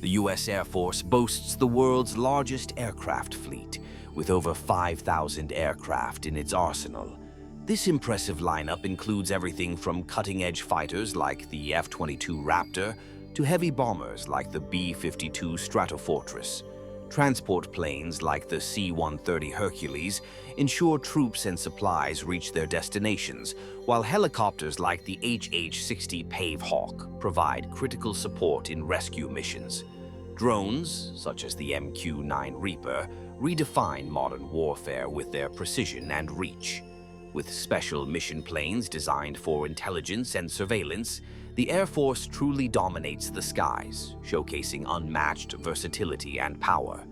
The U.S. Air Force boasts the world's largest aircraft fleet, with over 5,000 aircraft in its arsenal. This impressive lineup includes everything from cutting-edge fighters like the F-22 Raptor to heavy bombers like the B-52 Stratofortress. Transport planes like the C-130 Hercules ensure troops and supplies reach their destinations, while helicopters like the HH-60 Pave Hawk provide critical support in rescue missions. Drones, such as the MQ-9 Reaper, redefine modern warfare with their precision and reach. With special mission planes designed for intelligence and surveillance, the Air Force truly dominates the skies, showcasing unmatched versatility and power.